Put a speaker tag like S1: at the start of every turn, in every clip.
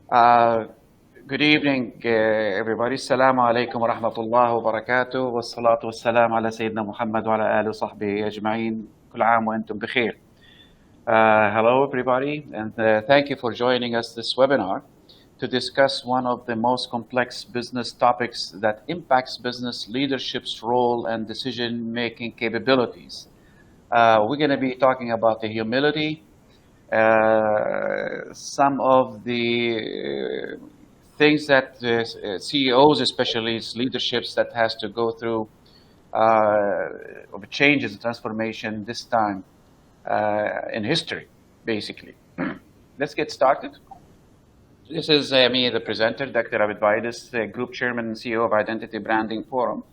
S1: Uh, Good evening, everybody. Assalamu alaikum wa rahmatullahi wa barakatuh. Wassalatu wassalam ala Sayyidina Muhammad wa ala alihi wa sahbihi ajma'in. Kul aam wa antum bikhair. Hello, everybody, and thank you for joining us this webinar to discuss one of the most complex business topics that impacts business leadership's role and decision-making capabilities. We're going to be talking about the humility, some of the things that CEOs, especially leaderships, that has to go through of changes and transformation this time in history, basically. Let's get started. This is me, the presenter, Dr. Abed Baidas, Group Chairman and CEO of Identity Branding Forum.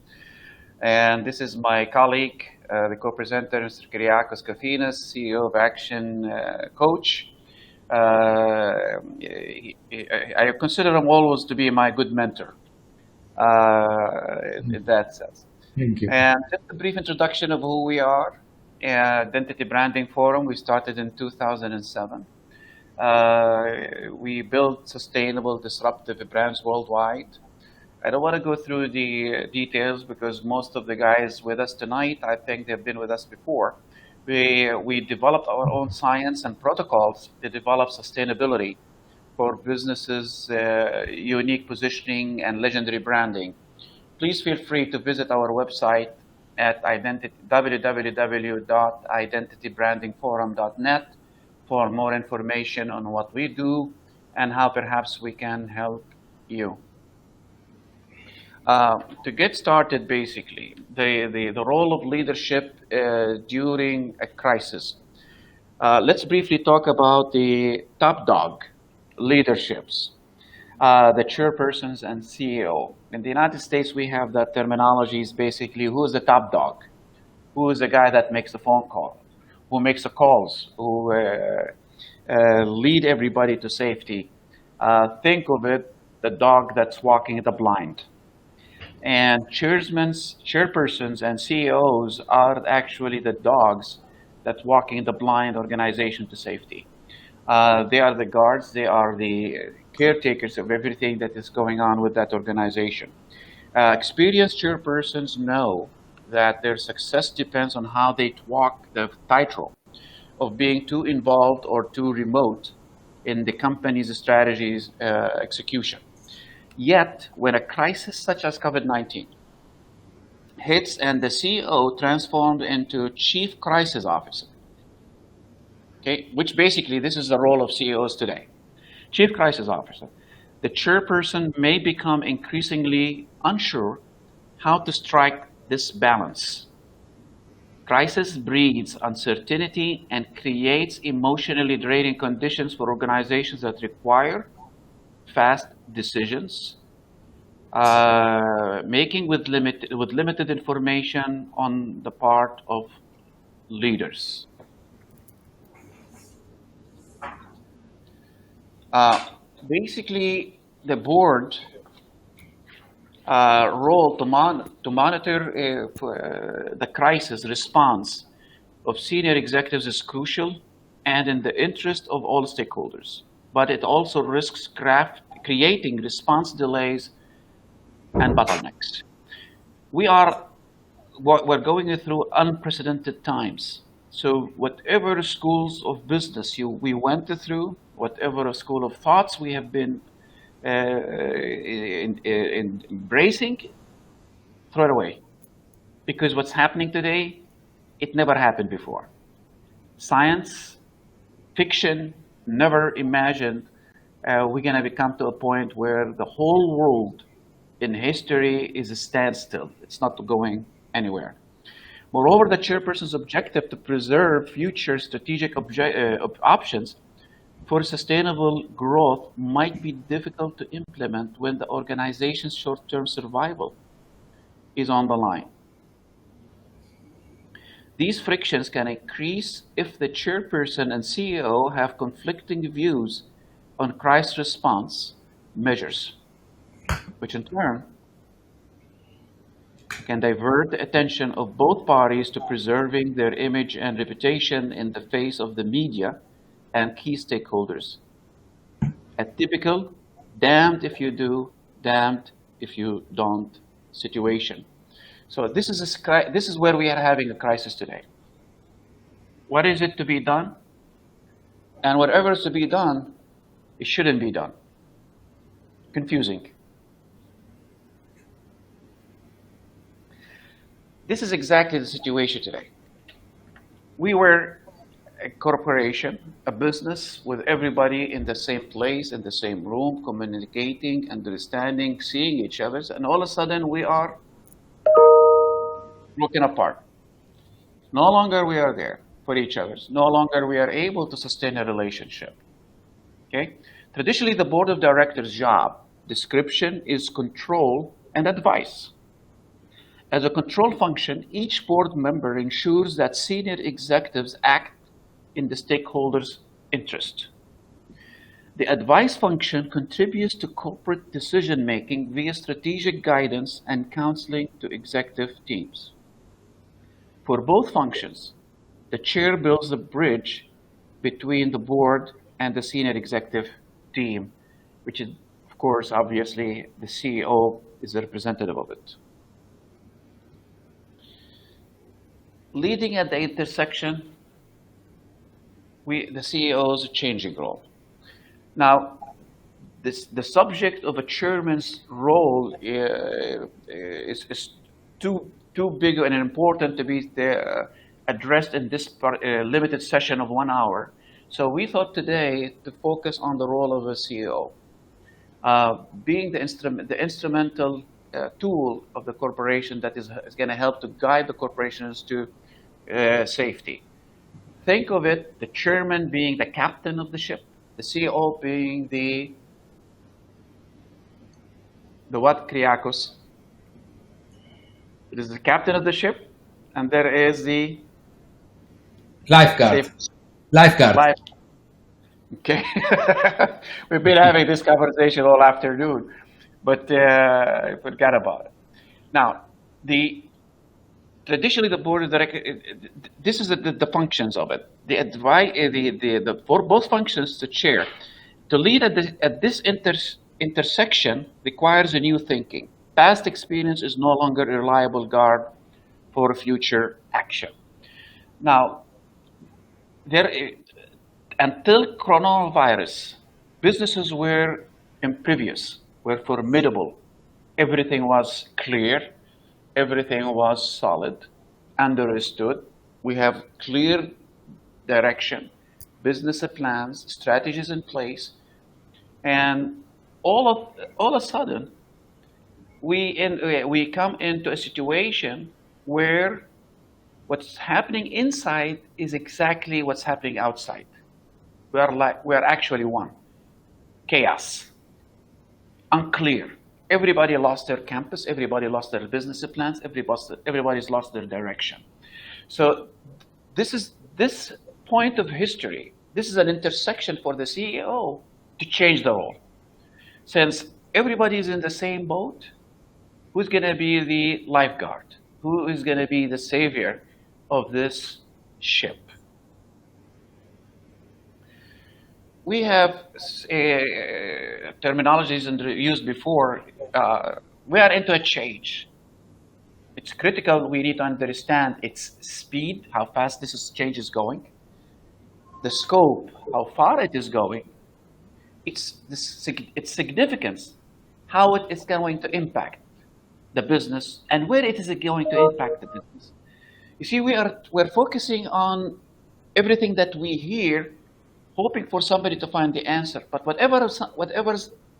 S1: And this is my colleague, the co-presenter, Mr. Kyriakos, Kofinas, CEO of ActionCOACH. I consider him always to be my good mentor in that sense.
S2: Thank you.
S1: And just a brief introduction of who we are. Identity Branding Forum, we started in 2007. We build sustainable, disruptive brands worldwide. I don't want to go through the details because most of the guys with us tonight, I think they've been with us before. We developed our own science and protocols to develop sustainability for businesses, unique positioning, and legendary branding. Please feel free to visit our website at www.identitybrandingforum.net for more information on what we do and how perhaps we can help you. To get started, basically, the role of leadership during a crisis. Let's briefly talk about the top dog leaderships, the chairpersons and CEO. In the United States, we have that terminology is basically who is the top dog, who is the guy that makes the phone call, who makes the calls, who lead everybody to safety. Think of it, the dog that's walking the blind. And chairpersons and CEOs are actually the dogs that's walking the blind organization to safety. They are the guards, they are the caretakers of everything that is going on with that organization. Experienced chairpersons know that their success depends on how they walk the tightrope of being too involved or too remote in the company's strategies execution. Yet, when a crisis such as COVID-19 hits and the CEO transformed into Chief Crisis Officer, okay, which basically this is the role of CEOs today, Chief Crisis Officer, the chairperson may become increasingly unsure how to strike this balance. Crisis breeds uncertainty and creates emotionally draining conditions for organizations that require fast decisions, making with limited information on the part of leaders. Basically, the board role to monitor the crisis response of senior executives is crucial and in the interest of all stakeholders. But it also risks creating response delays and bottlenecks. We're going through unprecedented times. So whatever schools of business we went through, whatever school of thoughts we have been embracing, throw it away. Because what's happening today, it never happened before. Science, fiction, never imagined we're going to come to a point where the whole world in history is a standstill. It's not going anywhere. Moreover, the chairperson's objective to preserve future strategic options for sustainable growth might be difficult to implement when the organization's short-term survival is on the line. These frictions can increase if the chairperson and CEO have conflicting views on crisis response measures, which in turn can divert the attention of both parties to preserving their image and reputation in the face of the media and key stakeholders. A typical damned if you do, damned if you don't situation. So this is where we are having a crisis today. What is it to be done? And whatever is to be done, it shouldn't be done. Confusing. This is exactly the situation today. We were a corporation, a business with everybody in the same place, in the same room, communicating, understanding, seeing each other, and all of a sudden we are broken apart. No longer we are there for each other. No longer we are able to sustain a relationship. Okay? Traditionally, the board of directors' job description is control and advice. As a control function, each board member ensures that senior executives act in the stakeholders' interest. The advice function contributes to corporate decision-making via strategic guidance and counseling to executive teams. For both functions, the chair builds the bridge between the board and the senior executive team, which is, of course, obviously, the CEO is a representative of it. Leading at the intersection, the CEO's changing role. Now, the subject of a chairman's role is too big and important to be addressed in this limited session of 1 hour. So we thought today to focus on the role of a CEO, being the instrumental tool of the corporation that is going to help to guide the corporations to safety. Think of it, the chairman being the captain of the ship, the CEO being the what, Kyriakos? It is the captain of the ship, and there is the
S2: lifeguard.
S1: Okay. We've been having this conversation all afternoon, but I forgot about it. Now, traditionally the board of directors, this is the functions of it. For both functions, the chair to lead at this intersection requires a new thinking. Past experience is no longer a reliable guard for future action. Now, until coronavirus, businesses were impervious, were formidable. Everything was clear, everything was solid, understood. We have clear direction, business plans, strategies in place, and all of a sudden, we come into a situation where what's happening inside is exactly what's happening outside. We are actually one. Chaos. Unclear. Everybody lost their campus. Everybody lost their business plans. Everybody's lost their direction. So this point of history. This is an intersection for the CEO to change the role. Since everybody is in the same boat, who's going to be the lifeguard? Who is going to be the savior of this ship? We have terminologies used before. We are into a change. It's critical. We need to understand its speed, how fast this change is going, the scope, how far it is going, its significance, how it is going to impact the business, and where it is going to impact the business. You see, we're focusing on everything that we hear, hoping for somebody to find the answer. But whatever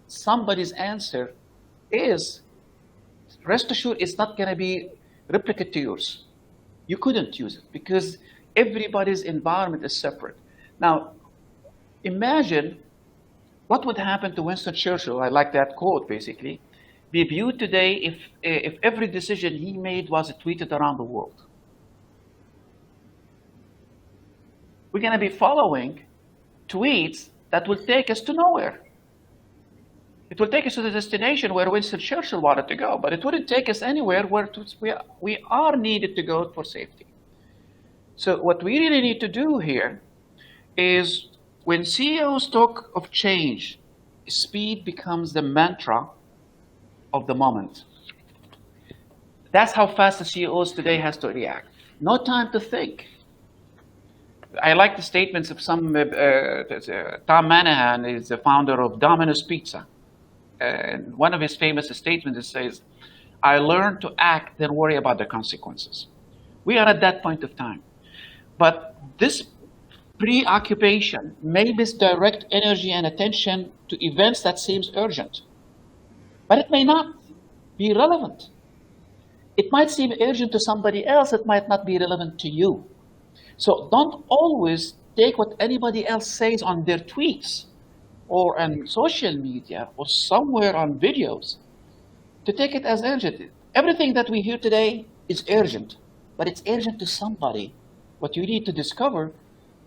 S1: somebody's answer is, rest assured, it's not going to be replicate to yours. You couldn't use it because everybody's environment is separate. Now, imagine what would happen to Winston Churchill. I like that quote, basically. Be viewed today if every decision he made was tweeted around the world. We're going to be following tweets that will take us to nowhere. It will take us to the destination where Winston Churchill wanted to go, but it wouldn't take us anywhere where we are needed to go for safety. So what we really need to do here is when CEOs talk of change, speed becomes the mantra of the moment. That's how fast the CEOs today has to react. No time to think. I like the statements of some, Tom Manahan is the founder of Domino's Pizza. And one of his famous statements says, I learned to act, then worry about the consequences. We are at that point of time. But this preoccupation may misdirect energy and attention to events that seems urgent. But it may not be relevant. It might seem urgent to somebody else, it might not be relevant to you. So don't always take what anybody else says on their tweets or on social media or somewhere on videos to take it as urgent. Everything that we hear today is urgent, but it's urgent to somebody. What you need to discover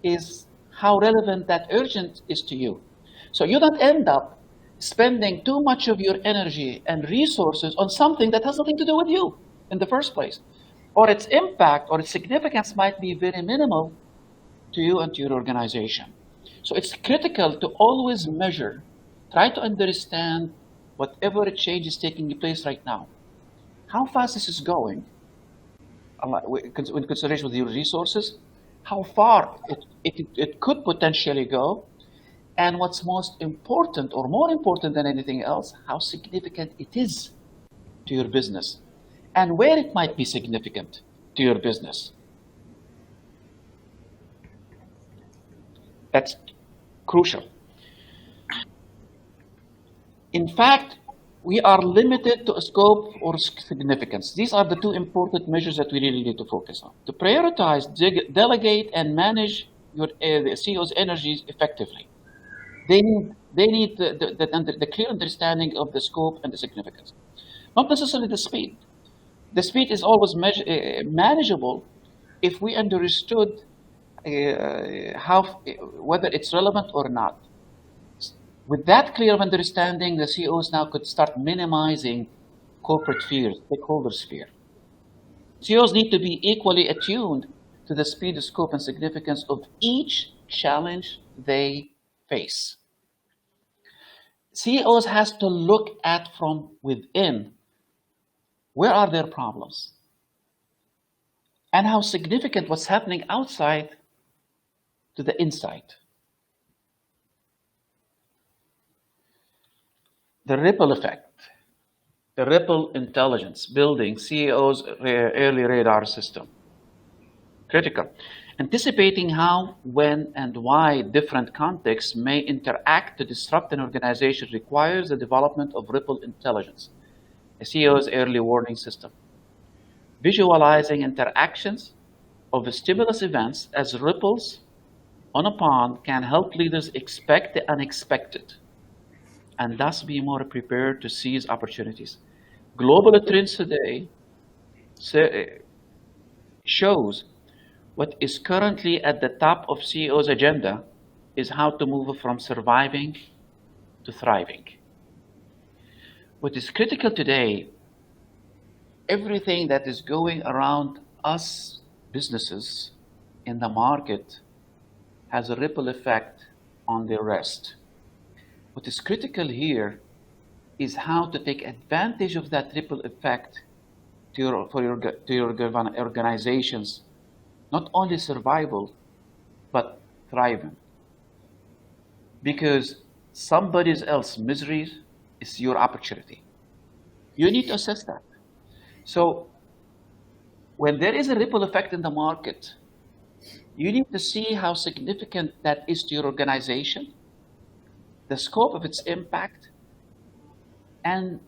S1: is how relevant that urgent is to you. So you don't end up spending too much of your energy and resources on something that has nothing to do with you in the first place. Or its impact or its significance might be very minimal to you and to your organization. So it's critical to always measure, try to understand whatever change is taking place right now. How fast this is going, in consideration with your resources, how far it could potentially go, and what's most important or more important than anything else, how significant it is to your business and where it might be significant to your business. That's crucial. In fact, we are limited to a scope or significance. These are the two important measures that we really need to focus on. To prioritize, delegate, and manage the CEO's energies effectively. They need the clear understanding of the scope and the significance. Not necessarily the speed. The speed is always manageable if we understood whether it's relevant or not. With that clear understanding, the CEOs now could start minimizing corporate fear, stakeholder fear. CEOs need to be equally attuned to the speed, scope, and significance of each challenge they face. CEOs has to look at from within, where are their problems? And how significant what's happening outside to the inside. The ripple effect, the ripple intelligence, building CEO's early radar system. Critical. Anticipating how, when, and why different contexts may interact to disrupt an organization requires the development of ripple intelligence, a CEO's early warning system. Visualizing interactions of stimulus events as ripples on a pond can help leaders expect the unexpected and thus be more prepared to seize opportunities. Global trends today shows what is currently at the top of CEO's agenda is how to move from surviving to thriving. What is critical today, everything that is going around us businesses in the market has a ripple effect on the rest. What is critical here is how to take advantage of that ripple effect for your organizations, not only survival, but thriving. Because somebody else's misery is your opportunity. You need to assess that. So when there is a ripple effect in the market, you need to see how significant that is to your organization, the scope of its impact, and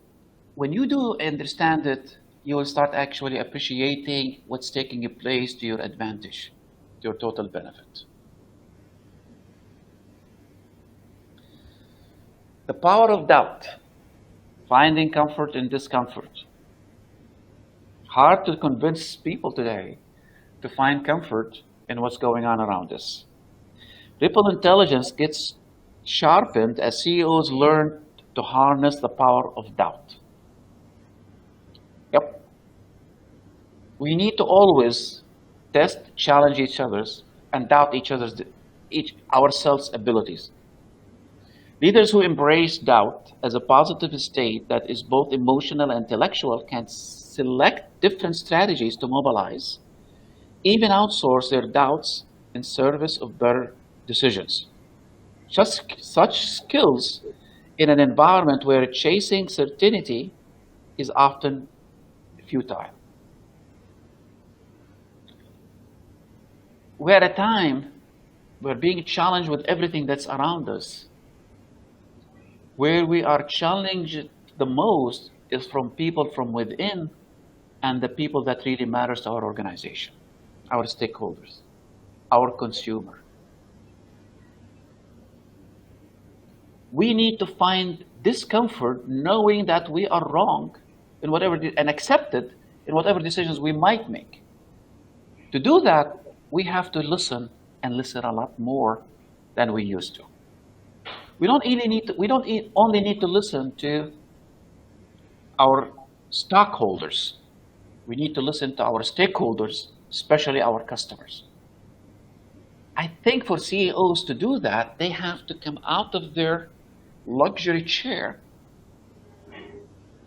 S1: when you do understand it, you will start actually appreciating what's taking place to your advantage, to your total benefit. The power of doubt, finding comfort in discomfort. Hard to convince people today to find comfort in what's going on around us. Ripple intelligence gets sharpened as CEOs learn to harness the power of doubt. Yep. We need to always test, challenge each other's, and doubt ourselves' abilities. Leaders who embrace doubt as a positive state that is both emotional and intellectual can select different strategies to mobilize, even outsource their doubts in service of better decisions. Such skills in an environment where chasing certainty is often futile. We're at a time where being challenged with everything that's around us. Where we are challenged the most is from people from within and the people that really matters to our organization, our stakeholders, our consumer. We need to find discomfort knowing that we are wrong in whatever and accept it in whatever decisions we might make. To do that, we have to listen and listen a lot more than we used to. We don't only need to listen to our stockholders. We need to listen to our stakeholders, especially our customers. I think for CEOs to do that, they have to come out of their luxury chair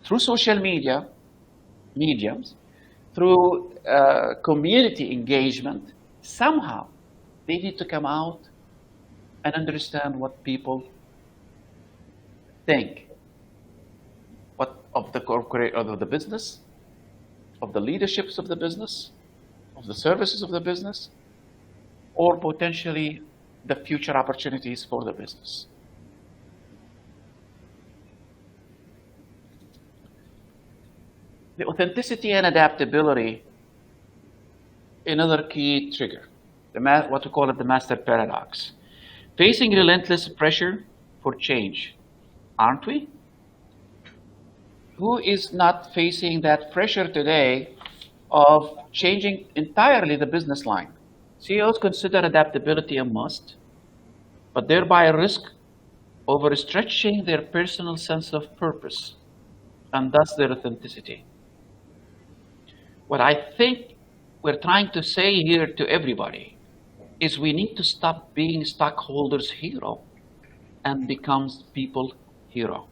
S1: through social mediums, through community engagement. Somehow, they need to come out and understand what people think, what of the corporate, of the business, of the leaderships of the business, of the services of the business, or potentially the future opportunities for the business. The authenticity and adaptability, another key trigger, what we call it the master paradox. Facing relentless pressure for change, aren't we? Who is not facing that pressure today of changing entirely the business line? CEOs consider adaptability a must, but thereby risk overstretching their personal sense of purpose and thus their authenticity. What I think we're trying to say here to everybody is we need to stop being stockholders' hero and become people hero.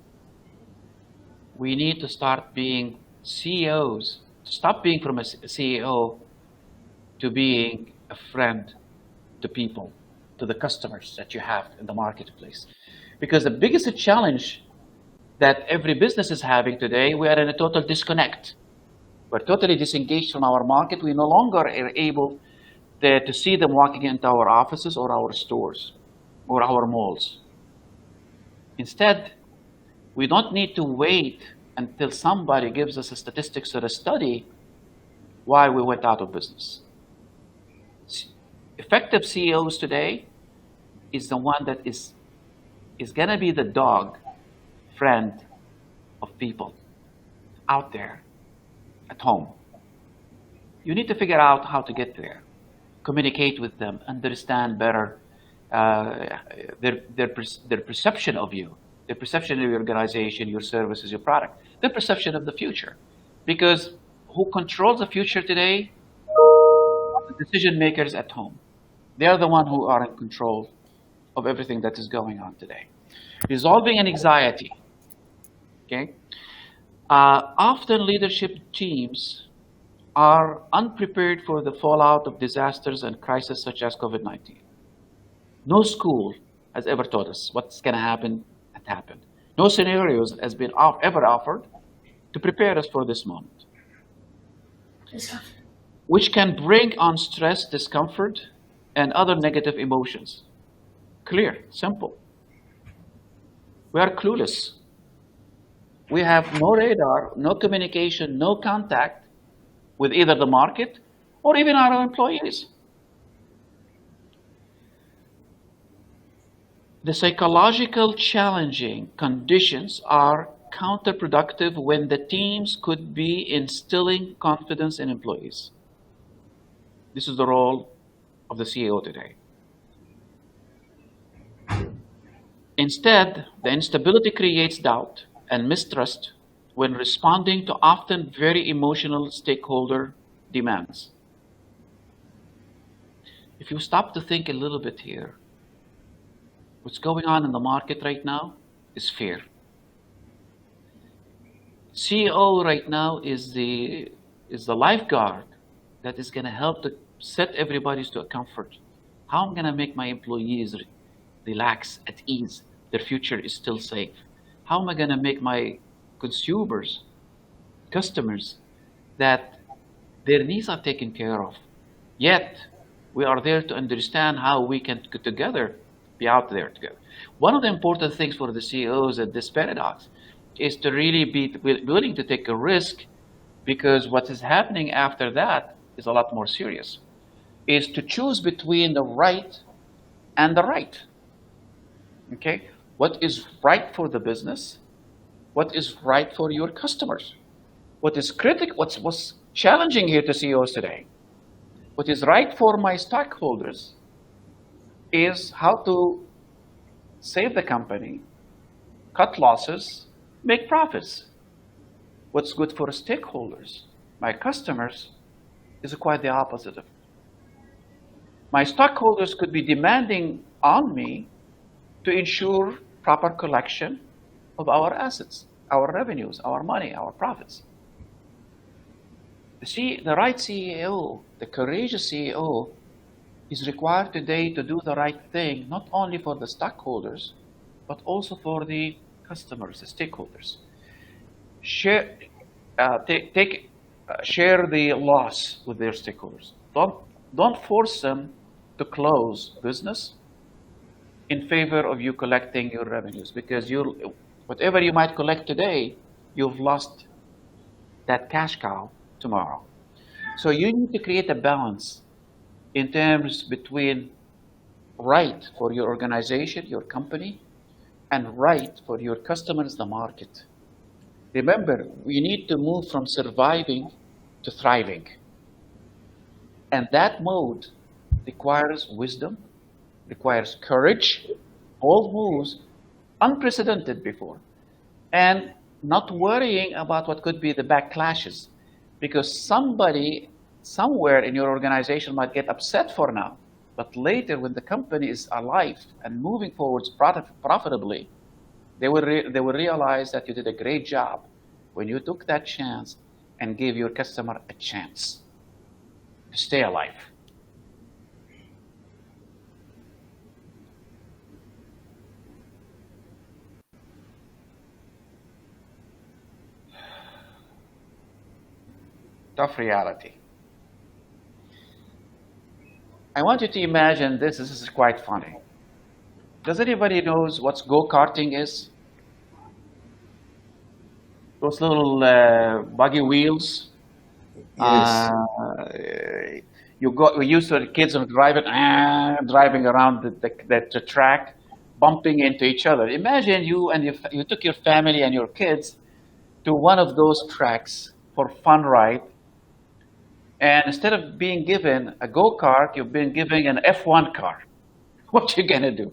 S1: We need to start being CEOs, stop being from a CEO to being a friend to people, to the customers that you have in the marketplace. Because the biggest challenge that every business is having today, we are in a total disconnect. We're totally disengaged from our market. We no longer are able to see them walking into our offices or our stores or our malls. Instead, we don't need to wait until somebody gives us a statistics or a study why we went out of business. Effective CEOs today is the one that is going to be the dog friend of people out there at home. You need to figure out how to get there, communicate with them, understand better their perception of you, their perception of your organization, your services, your product, their perception of the future. Because who controls the future today? The decision makers at home. They are the ones who are in control of everything that is going on today. Resolving an anxiety. Okay. Often leadership teams are unprepared for the fallout of disasters and crises such as COVID-19. No school has ever taught us what's going to happen and happened. No scenarios has been ever offered to prepare us for this moment, which can bring on stress, discomfort, and other negative emotions. Clear, simple. We are clueless. We have no radar, no communication, no contact with either the market or even our employees. The psychological challenging conditions are counterproductive when the teams could be instilling confidence in employees. This is the role of the CEO today. Instead, the instability creates doubt and mistrust when responding to often very emotional stakeholder demands. If you stop to think a little bit here, What's going on in the market right now is fear. CEO right now is the lifeguard that is going to help to set everybody to a comfort. How I'm going to make my employees relax, at ease, their future is still safe. How am I going to make my consumers, customers, that their needs are taken care of? Yet, we are there to understand how we can together be out there together. One of the important things for the CEOs at this paradox is to really be willing to take a risk, because what is happening after that is a lot more serious, is to choose between the right and the right. Okay? What is right for the business? What is right for your customers? What is critical? What's challenging here to CEOs today? What is right for my stockholders is how to save the company, cut losses, make profits. What's good for stakeholders, my customers, is quite the opposite of it. My stockholders could be demanding on me to ensure proper collection of our assets, our revenues, our money, our profits. The right CEO, the courageous CEO, is required today to do the right thing, not only for the stockholders, but also for the customers, the stakeholders. Share the loss with their stakeholders. Don't force them to close business in favor of you collecting your revenues, because whatever you might collect today, you've lost that cash cow tomorrow. So you need to create a balance in terms between right for your organization, your company, and right for your customers, the market. Remember, we need to move from surviving to thriving. And that mode requires wisdom, requires courage, bold moves, unprecedented before, and not worrying about what could be the backlashes, because somebody somewhere in your organization might get upset for now, but later when the company is alive and moving forwards profitably, they will realize that you did a great job when you took that chance and gave your customer a chance to stay alive. Tough reality. I want you to imagine this. This is quite funny. Does anybody knows what go-karting is? Those little buggy wheels.
S2: Yes.
S1: We used to kids are driving around the track, bumping into each other. Imagine you took your family and your kids to one of those tracks for fun ride. And instead of being given a go-kart, you've been given an F1 car. What you gonna do?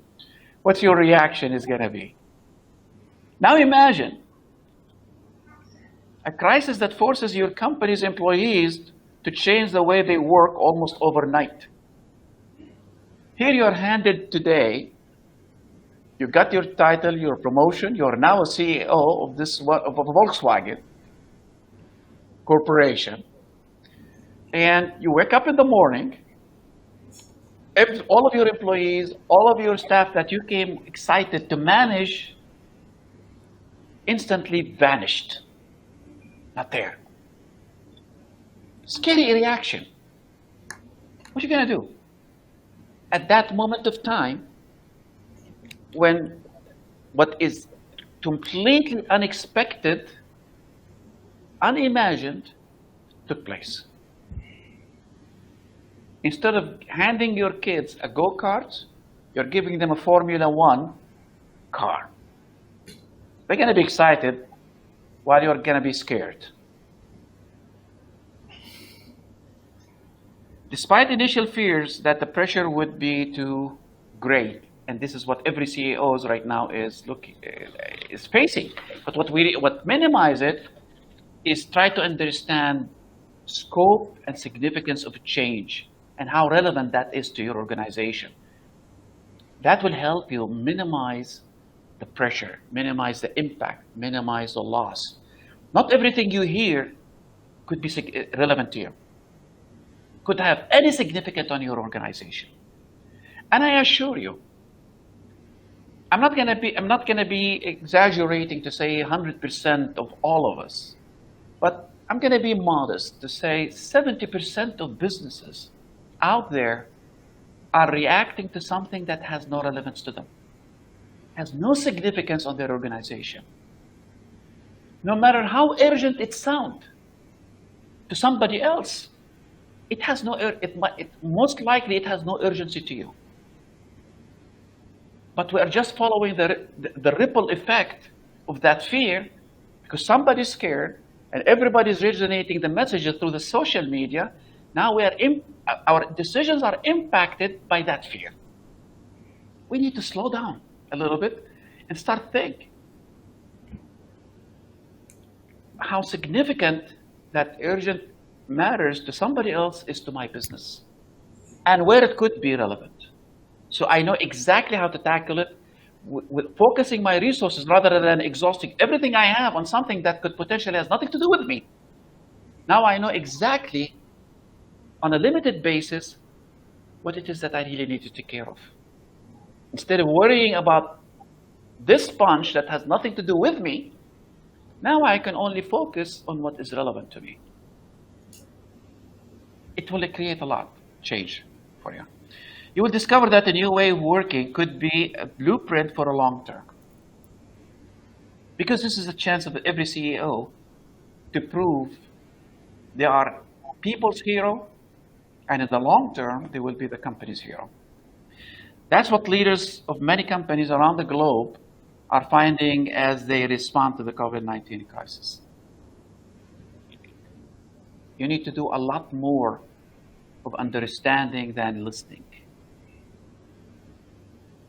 S1: What's your reaction is gonna be? Now imagine a crisis that forces your company's employees to change the way they work almost overnight. Here you are handed today, you got your title, your promotion, you're now a CEO of a Volkswagen corporation. And you wake up in the morning, all of your employees, all of your staff that you came excited to manage, instantly vanished. Not there. Scary reaction. What are you going to do? At that moment of time, when what is completely unexpected, unimagined, took place. Instead of handing your kids a go-kart, you're giving them a Formula One car. They're going to be excited while you're going to be scared. Despite initial fears that the pressure would be too great, and this is what every CEO right now is facing. But what minimize it is try to understand scope and significance of change and how relevant that is to your organization. That will help you minimize the pressure, minimize the impact, minimize the loss. Not everything you hear could be relevant to you, could have any significance on your organization. And I assure you, I'm not going to be exaggerating to say 100% of all of us, but I'm going to be modest to say 70% of businesses out there are reacting to something that has no relevance to them, has no significance on their organization. No matter how urgent it sounds to somebody else, it has no. Most likely it has no urgency to you. But we are just following the ripple effect of that fear because somebody's scared and everybody's resonating the messages through the social media. Now our decisions are impacted by that fear. We need to slow down a little bit and start thinking how significant that urgent matters to somebody else is to my business and where it could be relevant. So I know exactly how to tackle it with focusing my resources rather than exhausting everything I have on something that could potentially has nothing to do with me. Now I know exactly on a limited basis what it is that I really need to take care of. Instead of worrying about this sponge that has nothing to do with me, now I can only focus on what is relevant to me. It will create a lot of change for you. You will discover that a new way of working could be a blueprint for a long term. Because this is a chance of every CEO to prove they are people's hero, and in the long term, they will be the company's hero. That's what leaders of many companies around the globe are finding as they respond to the COVID-19 crisis. You need to do a lot more of understanding than listening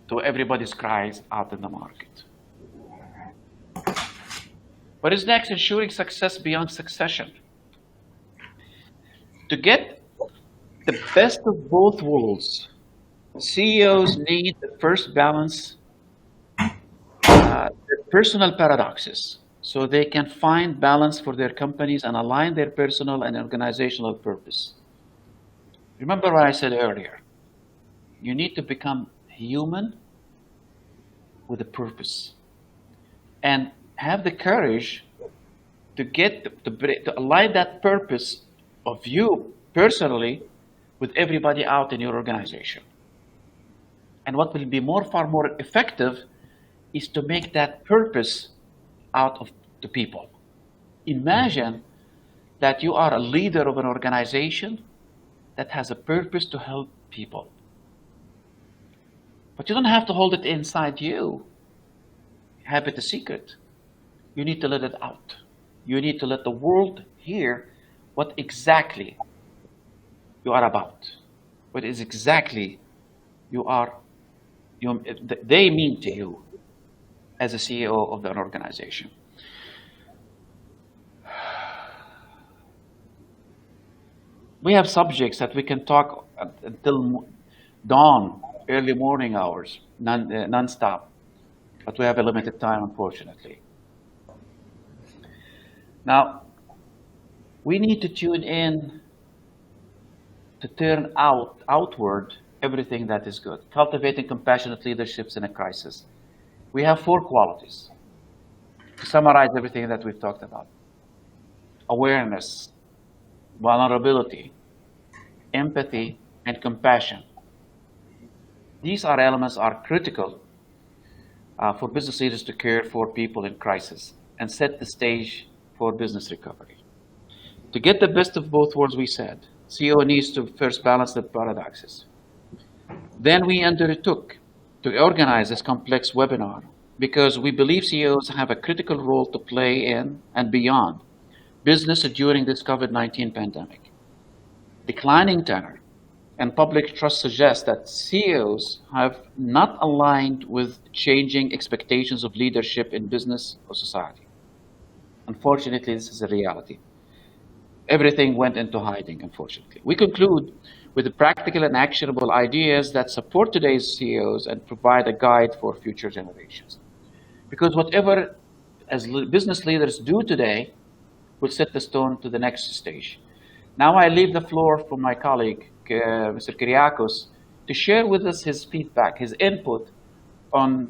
S1: to everybody's cries out in the market. What is next? Ensuring success beyond succession. To get the best of both worlds, CEOs need to first balance their personal paradoxes so they can find balance for their companies and align their personal and organizational purpose. Remember what I said earlier. You need to become human with a purpose and have the courage to to align that purpose of you personally with everybody out in your organization. And what will be far more effective is to make that purpose out of the people. Imagine that you are a leader of an organization that has a purpose to help people. But you don't have to hold it inside you. Have it a secret. You need to let it out. You need to let the world hear what exactly you are about. What is exactly they mean to you as a CEO of an organization. We have subjects that we can talk until dawn, early morning hours, non-stop, but we have a limited time, unfortunately. Now, we need to tune in to turn outward everything that is good. Cultivating compassionate leaderships in a crisis. We have 4 qualities to summarize everything that we've talked about. Awareness, vulnerability, empathy, and compassion. These elements are critical for business leaders to care for people in crisis and set the stage for business recovery. To get the best of both worlds, we said, CEO needs to first balance the paradoxes. Then we undertook to organize this complex webinar because we believe CEOs have a critical role to play in and beyond business during this COVID-19 pandemic. Declining tenor and public trust suggest that CEOs have not aligned with changing expectations of leadership in business or society. Unfortunately, this is a reality. Everything went into hiding, unfortunately. We conclude with the practical and actionable ideas that support today's CEOs and provide a guide for future generations. Because whatever as business leaders do today will set the stone to the next stage. Now I leave the floor for my colleague, Mr. Kyriakos, to share with us his feedback, his input on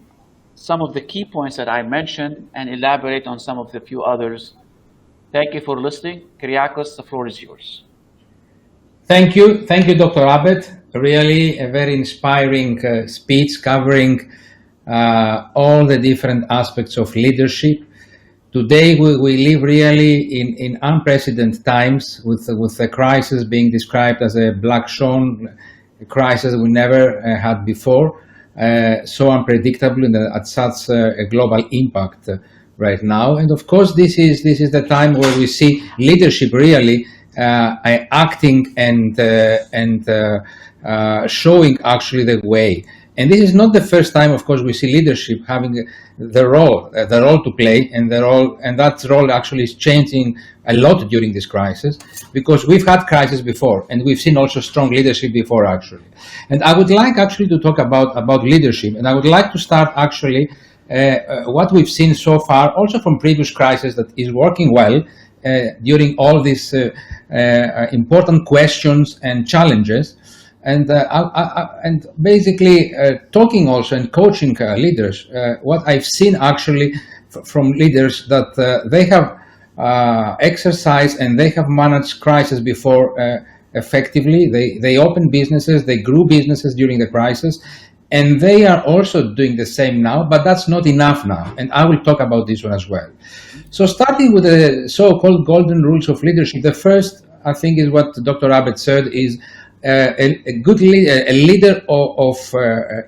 S1: some of the key points that I mentioned and elaborate on some of the few others. Thank you for listening. Kyriakos, the floor is yours.
S2: Thank you, Dr. Abed. Really a very inspiring speech covering all the different aspects of leadership. Today we live really in unprecedented times with the crisis being described as a black swan, a crisis we never had before, so unpredictable and at such a global impact right now. And of course this is the time where we see leadership really acting and showing actually the way. And this is not the first time, of course, we see leadership having the role to play, and that role actually is changing a lot during this crisis, because we've had crises before, and we've seen also strong leadership before, actually. And I would like actually to talk about leadership, and I would like to start actually what we've seen so far, also from previous crises, that is working well during all these important questions and challenges. And basically talking also and coaching leaders, what I've seen actually from leaders that they have exercised and they have managed crisis before effectively. They opened businesses, they grew businesses during the crisis, and they are also doing the same now, but that's not enough now. And I will talk about this one as well. So starting with the so-called golden rules of leadership, the first, I think, is what Dr. Abed said, is a good leader, a leader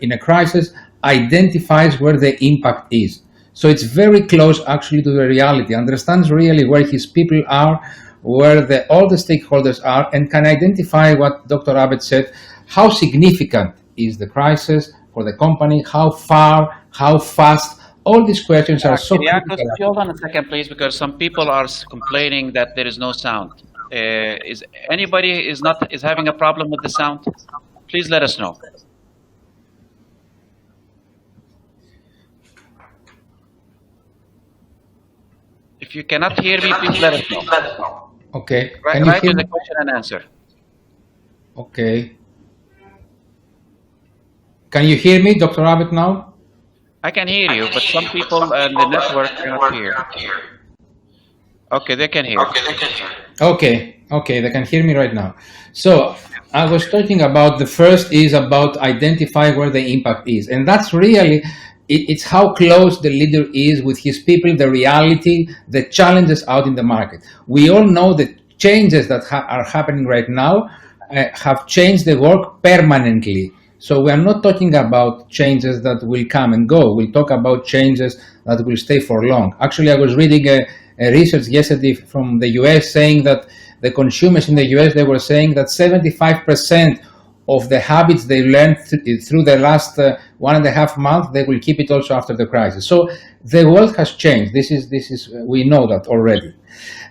S2: in a crisis identifies where the impact is. So it's very close actually to the reality, understands really where his people are, where all the stakeholders are, and can identify what Dr. Abed said, how significant is the crisis for the company, how far, how fast. All these questions are so critical.
S1: Hold on a second, please, because some people are complaining that there is no sound. Is anybody is having a problem with the sound? Please let us know. If you cannot hear me, please let us know.
S2: Okay.
S1: Right to the question and answer.
S2: Okay. Can you hear me, Dr. Abed, now?
S1: I can hear you, but some people in the network cannot hear. Okay, they can hear.
S2: Okay, they can hear me right now. So I was talking about the first is about identify where the impact is. And that's really, it's how close the leader is with his people, the reality, the challenges out in the market. We all know the changes that are happening right now have changed the work permanently. So we are not talking about changes that will come and go. We'll talk about changes that will stay for long. Actually, I was reading a research yesterday from the US saying that the consumers in the US, they were saying that 75% of the habits they learned through the last 1.5 months, they will keep it also after the crisis. So the world has changed. This is we know that already.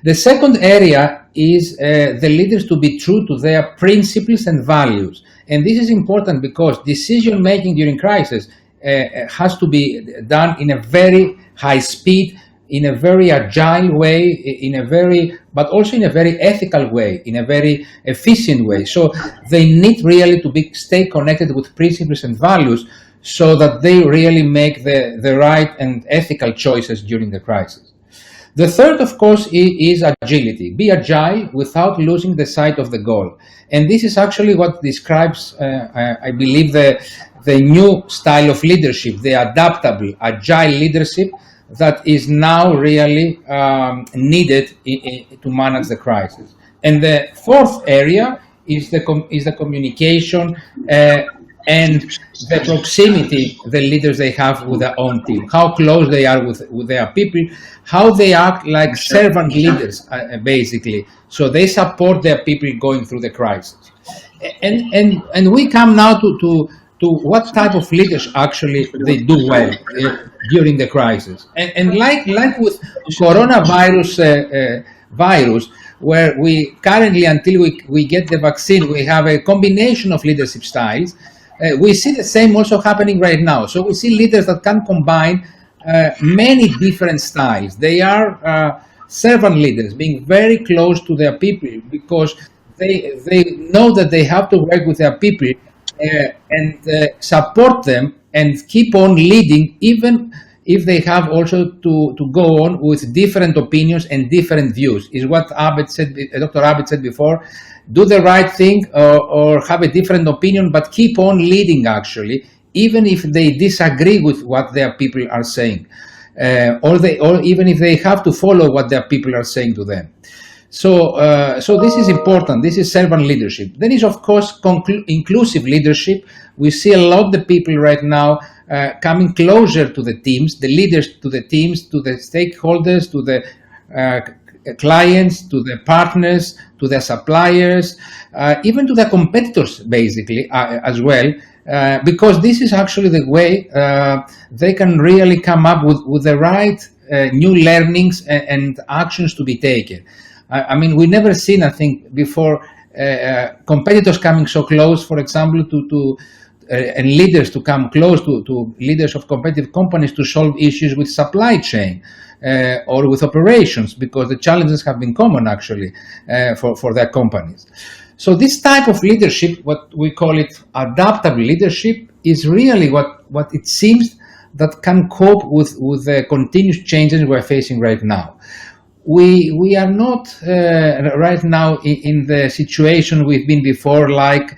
S2: The second area is the leaders to be true to their principles and values. And this is important because decision making during crisis has to be done in a very high speed, in a very agile way, but also in a very ethical way, in a very efficient way. So they need really to stay connected with principles and values so that they really make the right and ethical choices during the crisis. The third, of course, is agility. Be agile without losing the sight of the goal. And this is actually what describes, I believe, the new style of leadership, the adaptable, agile leadership that is now really needed to manage the crisis. And the fourth area is the communication and the proximity the leaders they have with their own team, how close they are with their people, how they act like servant leaders, basically. So they support their people going through the crisis. And we come now to what type of leaders actually they do well during the crisis. And like with coronavirus, where we currently, until we get the vaccine, we have a combination of leadership styles. We see the same also happening right now. So we see leaders that can combine many different styles. They are servant leaders, being very close to their people, because they know that they have to work with their people and support them and keep on leading, even if they have also to go on with different opinions and different views. Is what Abed said, Dr. Abed said before. Do the right thing or have a different opinion, but keep on leading, actually, even if they disagree with what their people are saying, or even if they have to follow what their people are saying to them. So this is important. This is servant leadership. Then is, of course, inclusive leadership. We see a lot of the people right now coming closer to the teams, the leaders to the teams, to the stakeholders, to the clients, to the partners, to their suppliers, even to the competitors, basically, as well, because this is actually the way they can really come up with the right new learnings and actions to be taken. I mean, we never seen, I think, before competitors coming so close, for example, and leaders to come close to leaders of competitive companies to solve issues with supply chain or with operations, because the challenges have been common, actually, for their companies. So this type of leadership, what we call it adaptable leadership, is really what it seems that can cope with the continuous changes we're facing right now. We are not right now in the situation we've been before, like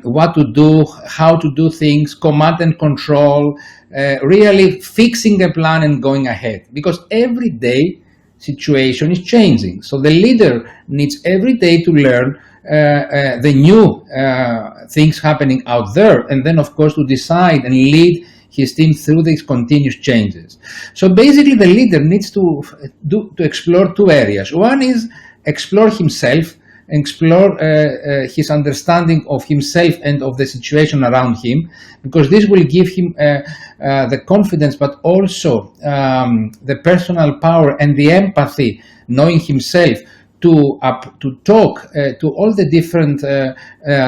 S2: what to do, how to do things, command and control, really fixing the plan and going ahead. Because every day situation is changing. So the leader needs every day to learn the new things happening out there, and then of course to decide and lead his team through these continuous changes. So basically the leader needs to explore two areas. One is explore himself, explore his understanding of himself and of the situation around him, because this will give him the confidence, but also the personal power and the empathy, knowing himself, to talk to all the different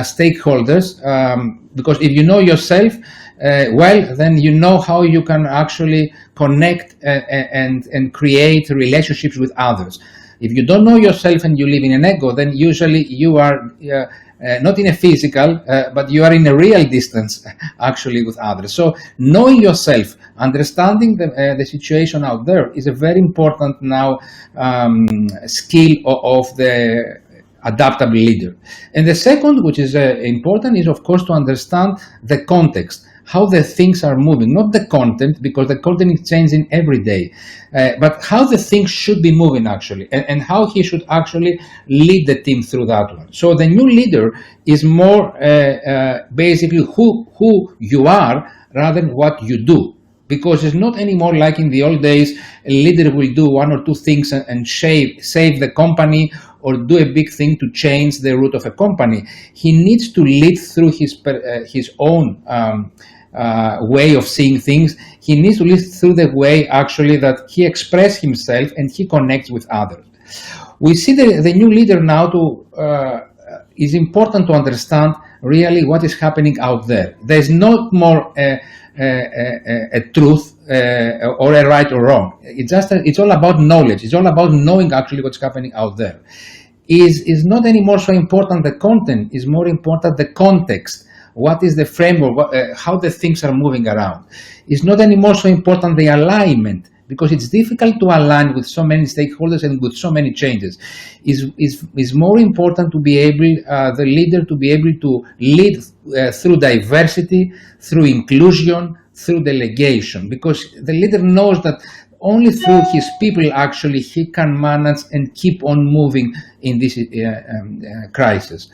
S2: stakeholders, because if you know yourself well, then you know how you can actually connect and create relationships with others. If you don't know yourself and you live in an ego, then usually you are not in a physical, but you are in a real distance actually with others. So knowing yourself, understanding the situation out there is a very important now skill of the adaptable leader. And the second, which is important, is of course to understand the context, how the things are moving, not the content, because the content is changing every day, but how the things should be moving actually, and how he should actually lead the team through that one. So the new leader is more basically who you are rather than what you do. Because it's not anymore like in the old days, a leader will do one or two things and save the company, or do a big thing to change the route of a company. He needs to lead through his own way of seeing things. He needs to lead through the way actually that he expresses himself and he connects with others. We see the new leader now is important to understand really what is happening out there. There's not more a truth or a right or wrong. It's all about knowledge. It's all about knowing actually what's happening out there. Is not anymore so important the content, is more important the context. What is the framework, how the things are moving around. It's not anymore so important the alignment, because it's difficult to align with so many stakeholders and with so many changes. Is more important to be able, the leader to be able to lead through diversity, through inclusion, through delegation, because the leader knows that only through his people actually he can manage and keep on moving in this crisis.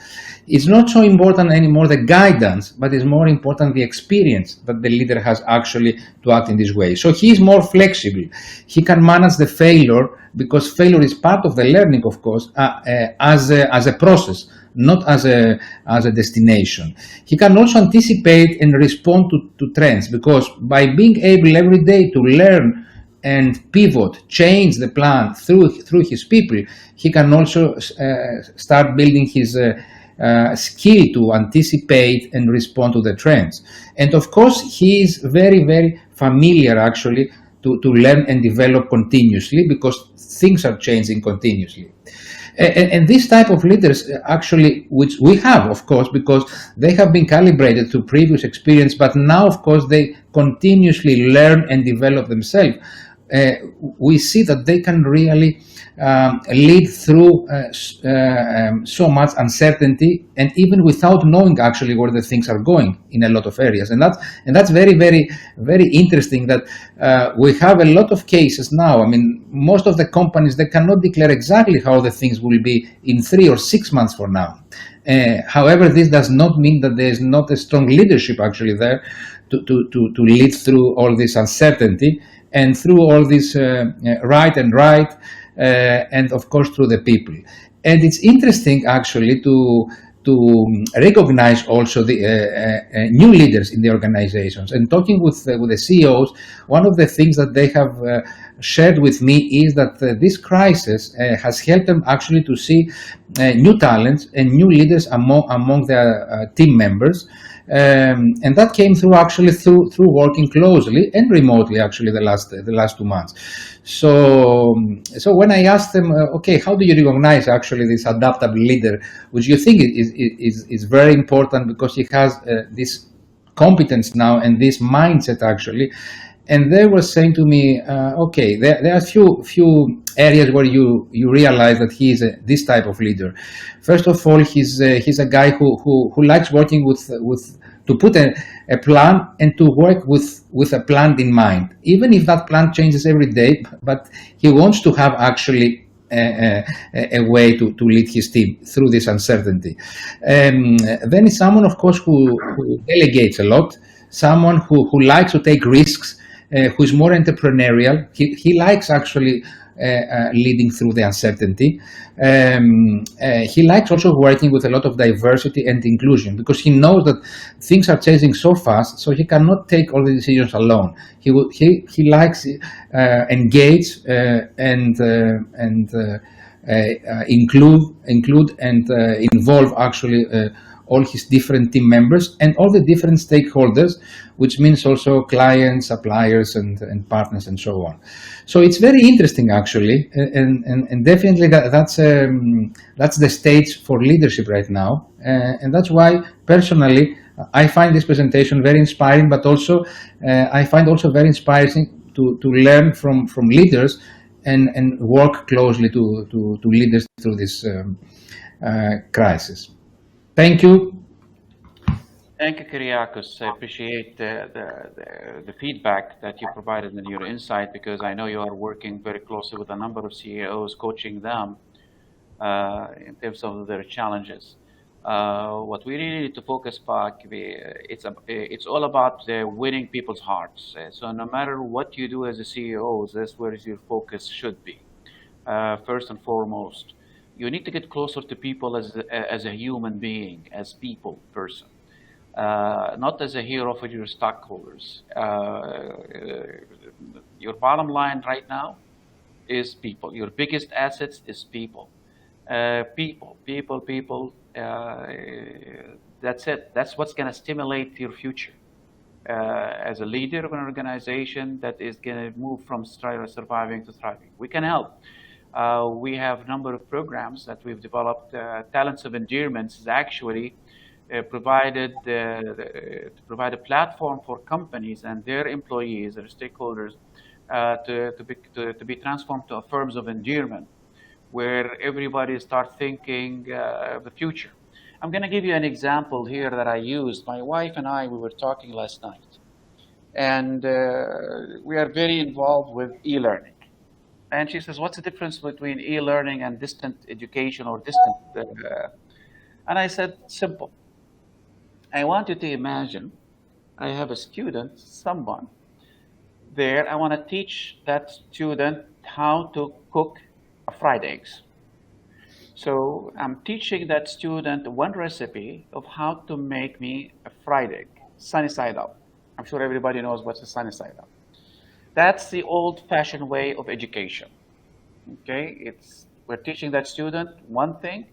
S2: It's not so important anymore the guidance, but it's more important the experience that the leader has actually to act in this way. So he is more flexible. He can manage the failure, because failure is part of the learning, of course, as a process, not as a destination. He can also anticipate and respond to trends, because by being able every day to learn and pivot, change the plan through his people, he can also start building his skill to anticipate and respond to the trends. And of course, he is very, very familiar actually to learn and develop continuously, because things are changing continuously. And this type of leaders actually, which we have, of course, because they have been calibrated to previous experience, but now, of course, they continuously learn and develop themselves. We see that they can really lead through so much uncertainty, and even without knowing actually where the things are going in a lot of areas. And that's very, very, very interesting that we have a lot of cases now. I mean, most of the companies, they cannot declare exactly how the things will be in 3 or 6 months from now. However, this does not mean that there is not a strong leadership actually there to lead through all this uncertainty and through all this right, and of course through the people. And it's interesting actually to recognize also the new leaders in the organizations. And talking with the CEOs, one of the things that they have shared with me is that this crisis has helped them actually to see new talents and new leaders among their team members. And that came through actually through working closely and remotely actually the last 2 months. So when I asked them, okay, how do you recognize actually this adaptable leader, which you think is very important because he has this competence now and this mindset actually, and they were saying to me, okay, there are few areas where you realize that he is this type of leader. First of all, he's a guy who likes working with to put a plan and to work with a plan in mind, even if that plan changes every day. But he wants to have actually a way to lead his team through this uncertainty. Then he's someone, of course, who delegates a lot, someone who likes to take risks, who is more entrepreneurial. He likes actually leading through the uncertainty. He likes also working with a lot of diversity and inclusion, because he knows that things are changing so fast, so he cannot take all the decisions alone. He likes engage and include and involve actually all his different team members and all the different stakeholders, which means also clients, suppliers, and partners, and so on. So it's very interesting actually, and definitely that's the stage for leadership right now, and that's why personally I find this presentation very inspiring, but also I find also very inspiring to learn from leaders and work closely to leaders through this crisis. Thank you.
S1: Thank you, Kyriakos. I appreciate the feedback that you provided and your insight, because I know you are working very closely with a number of CEOs, coaching them in terms of their challenges. What we really need to focus back, it's all about winning people's hearts. So no matter what you do as a CEO, that's where your focus should be. First and foremost, you need to get closer to people as a human being, as people person. Not as a hero for your stockholders. Your bottom line right now is people. Your biggest assets is people. People. That's it. That's what's going to stimulate your future. As a leader of an organization that is going to move from surviving to thriving, we can help. We have a number of programs that we've developed. Talents of Endearment is actually provided to provide a platform for companies and their employees, their stakeholders, to be transformed to firms of endearment, where everybody starts thinking of the future. I'm going to give you an example here that I used. My wife and I, we were talking last night, and we are very involved with e-learning. And she says, what's the difference between e-learning and distant education or distant? And I said, simple. I want you to imagine I have a student, someone there. I want to teach that student how to cook fried eggs. So I'm teaching that student one recipe of how to make me a fried egg, sunny side up. I'm sure everybody knows what's a sunny side up. That's the old-fashioned way of education. Okay, we're teaching that student one thing,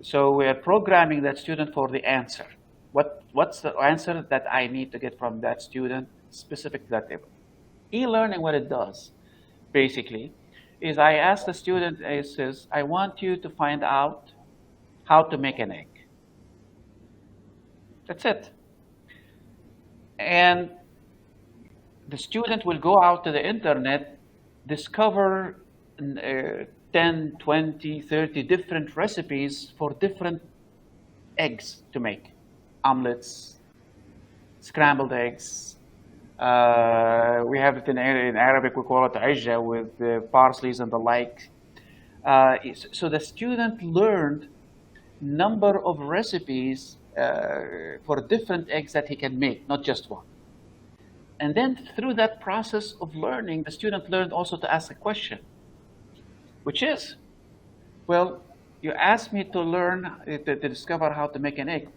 S1: so we're programming that student for the answer. What's the answer that I need to get from that student specific to that table? E-learning, what it does, basically, is I ask the student, it says, I want you to find out how to make an egg. That's it. And the student will go out to the internet, discover 10, 20, 30 different recipes for different eggs to make. Omelets, scrambled eggs. We have it in Arabic, we call it ajja with parsleys and the like. So the student learned number of recipes for different eggs that he can make, not just one. And then through that process of learning, the student learned also to ask a question, which is, well, you asked me to learn, to discover how to make an egg.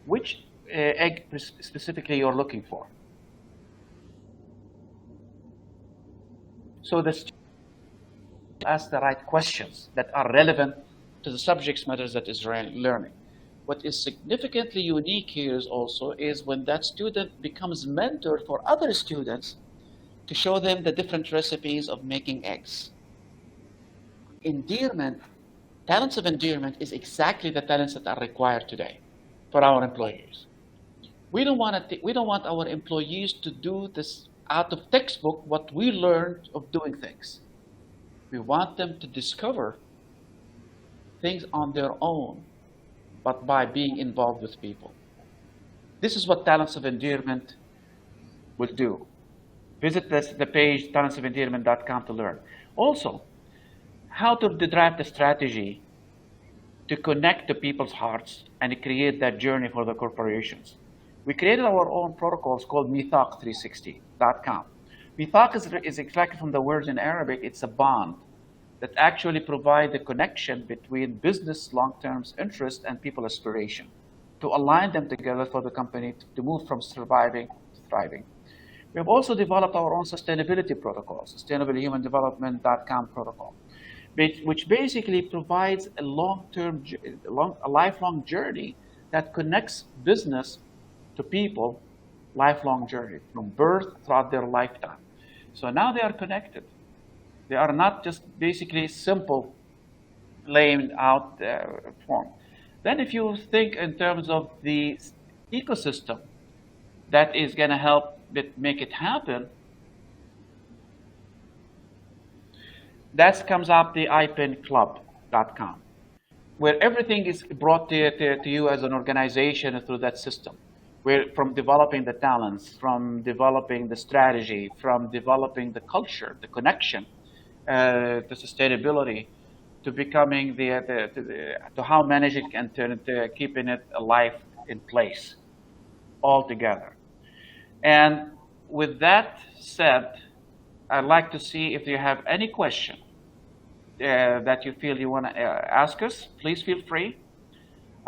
S1: Which egg specifically you're looking for? So the student asks the right questions that are relevant to the subject matters that is learning. What is significantly unique here is when that student becomes mentor for other students to show them the different recipes of making eggs. Endearment, talents of endearment is exactly the talents that are required today for our employees. We don't want our employees to do this out of textbook what we learned of doing things. We want them to discover things on their own, but by being involved with people. This is what Talents of Endearment will do. Visit the page talentsofendearment.com to learn. Also, how to draft a strategy to connect to people's hearts and create that journey for the corporations. We created our own protocols called Mithaq360.com. Mithaq is extracted from the words in Arabic. It's a bond that actually provide the connection between business long-term interest and people aspiration to align them together for the company to move from surviving to thriving. We have also developed our own sustainability protocol, sustainablehumandevelopment.com protocol, which basically provides a lifelong journey that connects business to people, lifelong journey from birth throughout their lifetime. So now they are connected. They are not just basically simple laying out form. Then if you think in terms of the ecosystem that is going to help make it happen, that comes up the iPinClub.com, where everything is brought to you as an organization through that system. From developing the talents, from developing the strategy, from developing the culture, the connection, the sustainability, to becoming to how managing and to keeping it alive in place, all together. And with that said, I'd like to see if you have any question that you feel you want to ask us. Please feel free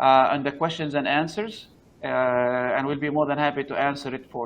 S1: on the questions and answers, and we'll be more than happy to answer it for you.